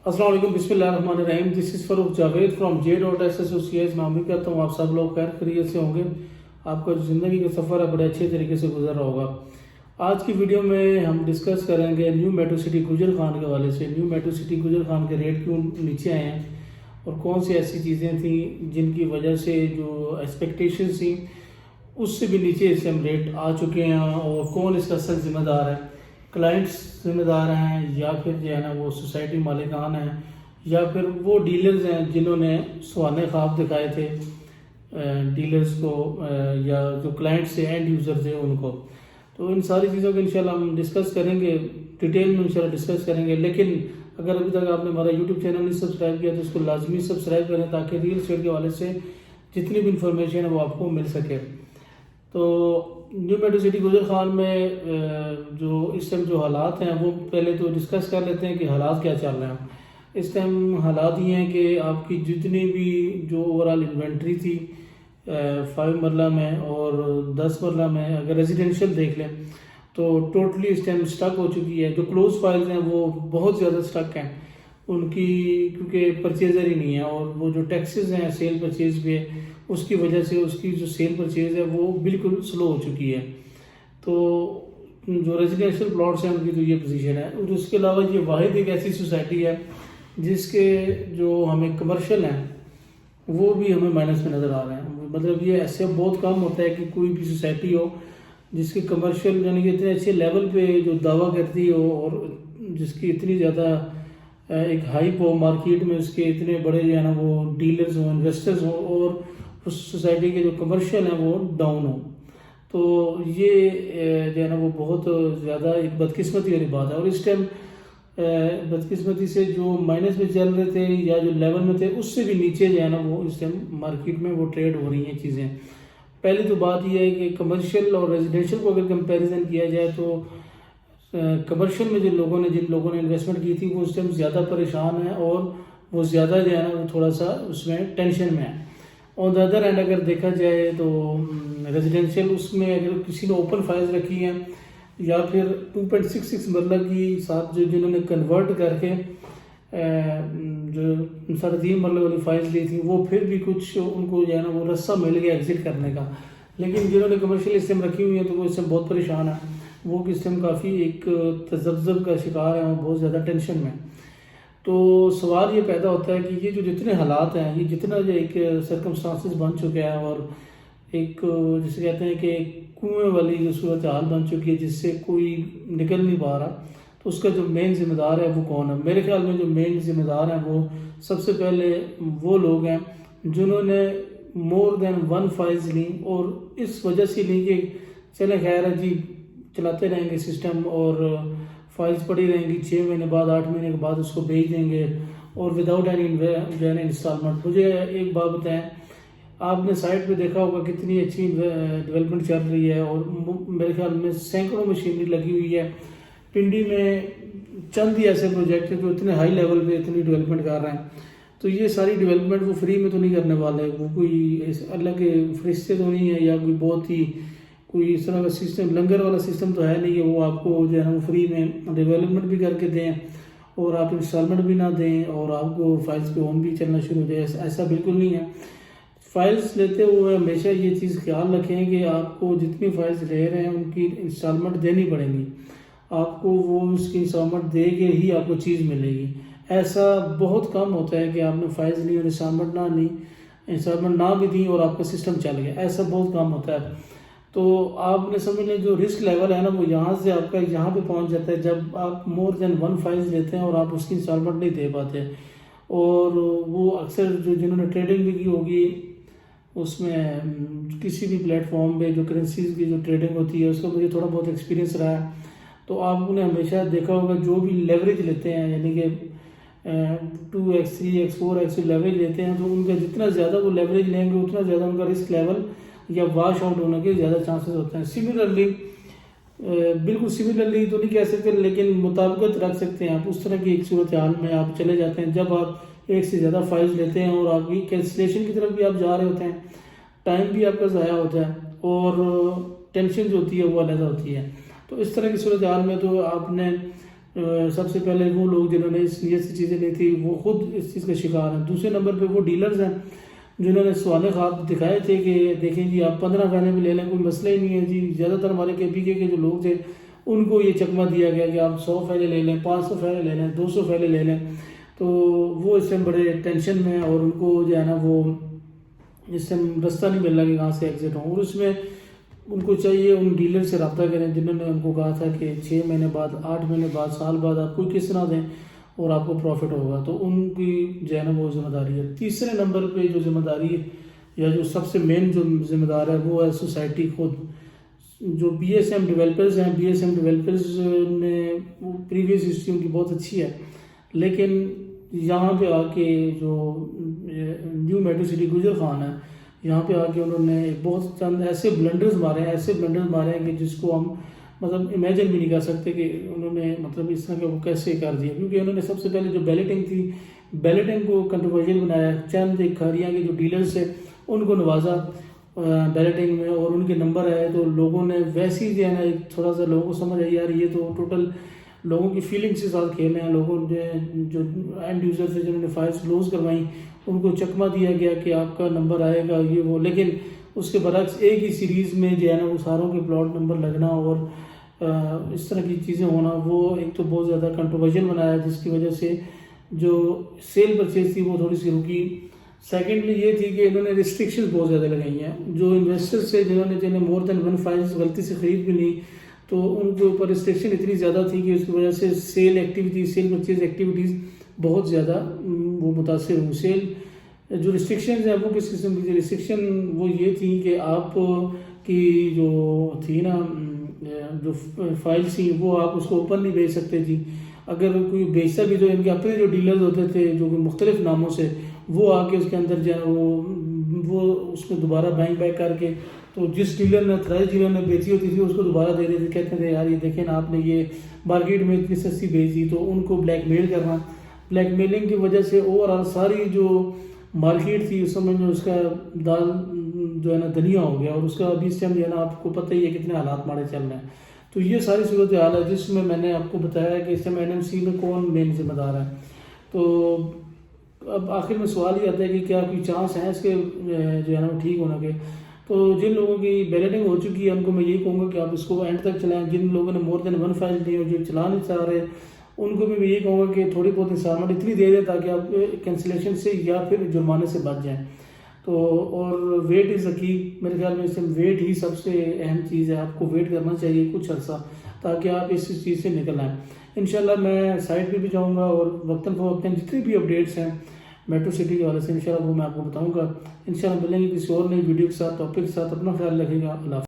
السلام علیکم، بسم اللہ الرحمن الرحیم. دس از فاروق جاوید فرام J.S Associates. میں امید کرتا ہوں آپ سب لوگ خیر خیریت سے ہوں گے. آپ کا جو زندگی کا سفر ہے بڑے اچھے طریقے سے گزر رہا ہوگا. آج کی ویڈیو میں ہم ڈسکس کریں گے نیو میٹرو سٹی گجر خان کے حوالے سے. نیو میٹرو سٹی گجر خان کے ریٹ کیوں نیچے آئے ہیں اور کون سی ایسی چیزیں تھیں جن کی وجہ سے جو ایکسپیکٹیشنز تھیں اس سے بھی نیچے اس ٹائم ریٹ آ چکے ہیں، اور کون اس کا اصل ذمہ دار ہے. کلائنٹس ذمہ دار ہیں یا پھر جو ہے نا وہ سوسائٹی مالکان ہیں یا پھر وہ ڈیلرز ہیں جنہوں نے سہانے خواب دکھائے تھے ڈیلرز کو یا جو کلائنٹس ہیں اینڈ یوزر تھے ان کو. تو ان ساری چیزوں کو انشاءاللہ ہم ڈسکس کریں گے، ڈیٹیل میں انشاءاللہ ڈسکس کریں گے. لیکن اگر ابھی تک آپ نے ہمارا یوٹیوب چینل نہیں سبسکرائب کیا تو اس کو لازمی سبسکرائب کریں تاکہ ریل اسٹیٹ کے حوالے سے جتنی بھی انفارمیشن ہے وہ آپ کو مل سکے. تو نیو میٹرو سٹی گجر خان میں جو اس ٹائم جو حالات ہیں وہ پہلے تو ڈسکس کر لیتے ہیں کہ حالات کیا چل رہے ہیں. اس ٹائم حالات یہ ہیں کہ آپ کی جتنی بھی جو اوورال انوینٹری تھی 5 مرلہ میں اور 10 مرلہ میں، اگر ریزیڈینشیل دیکھ لیں تو ٹوٹلی اس ٹائم سٹک ہو چکی ہے. جو کلوز فائلز ہیں وہ بہت زیادہ سٹک ہیں ان کی، کیونکہ پرچیزر ہی نہیں ہے، اور وہ جو ٹیکسز ہیں سیل پرچیز پہ اس کی وجہ سے اس کی جو سیل پرچیز ہے وہ بالکل سلو ہو چکی ہے. تو جو ریزیڈینشیل پلاٹس ہیں ان کی تو یہ پوزیشن ہے. اور اس کے علاوہ یہ واحد ایک ایسی سوسائٹی ہے جس کے جو ہمیں کمرشل ہیں وہ بھی ہمیں مائنس میں نظر آ رہے ہیں. مطلب یہ ایسے بہت کم ہوتا ہے کہ کوئی بھی سوسائٹی ہو جس کی کمرشل یعنی کہ اتنے اچھے لیول پہ جو دعویٰ کرتی ہو اور جس کی اتنی زیادہ ایک ہائپ ہو مارکیٹ میں، اس کے اتنے بڑے جو ہے نا وہ ڈیلرز ہوں، انویسٹرز ہوں، اور اس سوسائٹی کے جو کمرشل ہیں وہ ڈاؤن ہوں. تو یہ جو ہے نا وہ بہت زیادہ ایک بدقسمتی والی بات ہے. اور اس ٹائم بدقسمتی سے جو مائنس میں چل رہے تھے یا جو لیول میں تھے اس سے بھی نیچے جو ہے نا وہ اس ٹائم مارکیٹ میں وہ ٹریڈ ہو رہی ہیں چیزیں. پہلی تو بات یہ ہے کہ کمرشل اور ریزیڈینشیل کو اگر کمپیریزن کیا جائے تو کمرشل میں جن لوگوں نے انویسٹمنٹ کی تھی وہ اس ٹائم زیادہ پریشان ہیں اور وہ زیادہ جو ہے نا وہ تھوڑا سا اس میں ٹینشن میں ہے. آن دا ادر اینڈ اگر دیکھا جائے تو ریزیڈینشیل اس میں اگر کسی نے اوپن فائلز رکھی ہیں یا پھر 2.66 مرلہ کی ساتھ جنہوں نے کنورٹ کر کے جو 3.5 مرلہ والی فائلز لی تھی وہ پھر بھی کچھ ان کو جو ہے نا وہ رستہ مل گیا ایگزٹ کرنے کا. لیکن جنہوں نے کمرشل اس ٹائم رکھی ہوئی ہیں تو وہ اس سے بہت پریشان ہیں، وہ اس ٹائم کافی ایک تذبذب کا شکار ہیں اور بہت زیادہ ٹینشن میں. تو سوال یہ پیدا ہوتا ہے کہ یہ جو جتنے حالات ہیں، یہ جتنا جو ایک سرکمسٹانسز بن چکے ہیں اور ایک جسے کہتے ہیں کہ کنویں والی جو صورتحال بن چکی ہے جس سے کوئی نکل نہیں پا رہا، تو اس کا جو مین ذمہ دار ہے وہ کون ہے؟ میرے خیال میں جو مین ذمہ دار ہیں وہ سب سے پہلے وہ لوگ ہیں جنہوں نے مور دین 1 فائلز لیں، اور اس وجہ سے لیں کہ چلیں خیر ہے جی چلاتے رہیں گے سسٹم اور فائلز پڑی رہیں گی، 6 مہینے بعد 8 مہینے کے بعد اس کو بھیج دیں گے اور وداؤٹ اینی انسٹالمنٹ. مجھے ایک بات بتائیں، آپ نے سائٹ پہ دیکھا ہوگا کتنی اچھی ڈیولپمنٹ چل رہی ہے اور میرے خیال میں سینکڑوں مشینری لگی ہوئی ہے. پنڈی میں چند ہی ایسے پروجیکٹ ہیں جو اتنے ہائی لیول پہ اتنی ڈیولپمنٹ کر رہے ہیں. تو یہ ساری ڈیولپمنٹ وہ فری میں تو نہیں کرنے والے، وہ کوئی اللہ کے فرشتے تو نہیں ہے یا کوئی بہت ہی کوئی اس طرح کا سسٹم لنگر والا سسٹم تو ہے نہیں کہ وہ آپ کو جو ہے نا وہ فری میں ڈیولپمنٹ بھی کر کے دیں اور آپ انسٹالمنٹ بھی نہ دیں اور آپ کو فائلز پہ اون بھی چلنا شروع ہو جائے. ایسا بالکل نہیں ہے. فائلز لیتے ہوئے ہمیشہ یہ چیز خیال رکھیں کہ آپ کو جتنی فائلز لے رہے ہیں ان کی انسٹالمنٹ دینی پڑیں گی. آپ کو وہ اس کی انسٹالمنٹ دے کے ہی آپ کو چیز ملے گی. ایسا بہت کم ہوتا ہے کہ آپ نے فائلز لی اور انسٹالمنٹ نہ بھی دی اور آپ کا سسٹم چل گیا. ایسا بہت کم ہوتا ہے. تو آپ نے سمجھ لیں جو رسک لیول ہے نا وہ یہاں سے آپ کا یہاں پہ پہنچ جاتا ہے جب آپ مور دین 1 فائلز لیتے ہیں اور آپ اس کی انسٹالمنٹ نہیں دے پاتے. اور وہ اکثر جو جنہوں نے ٹریڈنگ بھی کی ہوگی اس میں کسی بھی پلیٹ فارم پہ جو کرنسیز کی جو ٹریڈنگ ہوتی ہے اس کا مجھے تھوڑا بہت ایکسپیرینس رہا ہے. تو آپ نے ہمیشہ دیکھا ہوگا جو بھی لیوریج لیتے ہیں یعنی کہ 2x 3x 4x لیوریج لیتے ہیں تو ان کا جتنا زیادہ وہ لیوریج لیں گے اتنا زیادہ ان کا رسک لیول یا واش آؤٹ ہونے کے زیادہ چانسز ہوتے ہیں. سملرلی بالکل سملرلی تو نہیں کہہ سکتے لیکن مطابقت رکھ سکتے ہیں آپ. اس طرح کی ایک صورتحال میں آپ چلے جاتے ہیں جب آپ ایک سے زیادہ فائلز لیتے ہیں اور آپ کی کینسلیشن کی طرف بھی آپ جا رہے ہوتے ہیں، ٹائم بھی آپ کا ضائع ہوتا ہے اور ٹینشن جو ہوتی ہے وہ علیحدہ ہوتی ہے. تو اس طرح کی صورتحال میں تو آپ نے سب سے پہلے وہ لوگ جنہوں نے اس نیت سے چیزیں لی تھی وہ خود اس چیز کا شکار ہیں. دوسرے نمبر پہ وہ ڈیلرز ہیں جنہوں نے سوال خواب دکھائے تھے کہ دیکھیں جی آپ 15 فیلیں بھی لے لیں کوئی مسئلہ ہی نہیں ہے جی. زیادہ تر ہمارے KPK کے جو لوگ تھے ان کو یہ چکمہ دیا گیا کہ آپ 100 فیلیں لے لیں, 500 فیلیں لے لیں, 200 فیلیں لے لیں. تو وہ اس ٹائم بڑے ٹینشن میں, اور ان کو جو ہے نا وہ اس ٹائم رستہ نہیں مل رہا کہ کہاں سے ایگزٹ ہوں. اور اس میں ان کو چاہیے ان ڈیلر سے رابطہ کریں جنہوں نے ان کو کہا تھا کہ 6 مہینے بعد, 8 مہینے بعد, سال بعد آپ کوئی قسط نہ دیں اور آپ کو پروفٹ ہوگا. تو ان کی جو ہے نا وہ ذمہ داری ہے. تیسرے نمبر پہ جو ذمہ داری یا جو سب سے مین جو ذمہ دار ہے وہ ہے سوسائٹی خود. جو BSM ڈیولپرز ہیں, BSM ڈیولپرز نے پریویس ہسٹری ان کی بہت اچھی ہے, لیکن یہاں پہ آ کے جو نیو میٹرو سٹی گجر خان ہے یہاں پہ آ کے انہوں نے بہت چند ایسے بلنڈرز مارے ہیں کہ جس کو ہم مطلب امیجن بھی نہیں کر سکتے کہ انہوں نے مطلب اس طرح کا وہ کیسے کر دیا. کیونکہ انہوں نے سب سے پہلے جو بیلٹنگ تھی, بیلٹنگ کو کنٹروورشل بنایا. چند ایک کھاریاں کے جو ڈیلرز تھے ان کو نوازا بیلٹنگ میں, اور ان کے نمبر آئے تو لوگوں نے ویسے ہی جو ہے نا ایک تھوڑا سا لوگوں کو سمجھ آئی یار یہ تو ٹوٹل لوگوں کی فیلنگس کے ساتھ کھیل رہے ہیں. لوگوں نے جو اینڈ یوزر تھے جنہوں نے فائلز کلوز کروائیں ان کو چکمہ دیا گیا کہ آپ کا نمبر آئے گا یہ وہ. لیکن اس کے برعکس ایک ہی سیریز میں جو ہے نا وہ ساروں کے پلاٹ نمبر لگنا اور اس طرح کی چیزیں ہونا, وہ ایک تو بہت زیادہ کنٹروورشل بنایا جس کی وجہ سے جو سیل پرچیز تھی وہ تھوڑی سی رکی. سیکنڈلی یہ تھی کہ انہوں نے ریسٹرکشنز بہت زیادہ لگائی ہیں. جو انویسٹرز سے جنہیں مور دین 1 فائلز غلطی سے خرید بھی لی تو ان کے اوپر ریسٹرکشن اتنی زیادہ تھی کہ اس کی وجہ سے سیل پرچیز ایکٹیویٹیز بہت زیادہ وہ متاثر ہوئی. سیل جو ریسٹرکشنز ہیں وہ کس قسم کی ریسٹرکشن وہ یہ تھی کہ آپ کی جو تھی نا جو فائلز تھیں وہ آپ اس کو اوپن نہیں بھیج سکتے تھی. اگر کوئی بیچتا بھی تو ان کے اپنے جو ڈیلرز ہوتے تھے جو مختلف ناموں سے وہ آ کے اس کے اندر جو ہے وہ اس کو دوبارہ بیک کر کے تو جس ڈیلر نے تھرائز ڈیلر نے بیچی ہوتی تھی اس کو دوبارہ دے دیتے, کہتے تھے یار یہ دیکھیں نا آپ نے یہ مارکیٹ میں اتنی سستی بیچی. تو ان کو بلیک میل کرنا, بلیک میلنگ کی وجہ سے اوور آل ساری جو مارکیٹ تھی اس سمجھ میں اس کا دال جو ہے نا دنیا ہو گیا. اور اس کا ابھی اس ٹائم جو ہے نا آپ کو پتہ ہی ہے کتنے حالات مارے چل رہے ہیں. تو یہ ساری صورتحال ہے جس میں نے آپ کو بتایا کہ اس ٹائم NMC میں کون مین ذمہ دار ہے. تو اب آخر میں سوال یہ آتا ہے کہ کیا کوئی چانس ہے اس کے جو ہے نا وہ ٹھیک ہونے کے. تو جن لوگوں کی بیلٹنگ ہو چکی ہے ان کو میں یہی کہوں گا کہ آپ اس کو اینڈ تک چلائیں. جن لوگوں نے مور دین 1 فائل دی اور جو چلا نہیں چاہ رہے ان کو بھی میں یہی کہوں گا کہ تھوڑی بہت انسٹالمنٹ اتنی دے دیں تاکہ آپ کینسلیشن سے یا پھر جرمانے سے بچ جائیں. تو اور ویٹ از کی میرے خیال میں اس میں ویٹ ہی سب سے اہم چیز ہے. آپ کو ویٹ کرنا چاہیے کچھ عرصہ تاکہ آپ اس چیز سے نکل آئیں. انشاءاللہ میں سائٹ پہ بھی جاؤں گا اور وقتاً فوقتاً جتنی بھی اپڈیٹس ہیں میٹرو سٹی کے حوالے سے انشاءاللہ وہ میں آپ کو بتاؤں گا. انشاءاللہ ملیں گے کسی اور نئی ویڈیو کے ساتھ, ٹاپک کے ساتھ. اپنا خیال رکھیں گا. اللہ حافظ.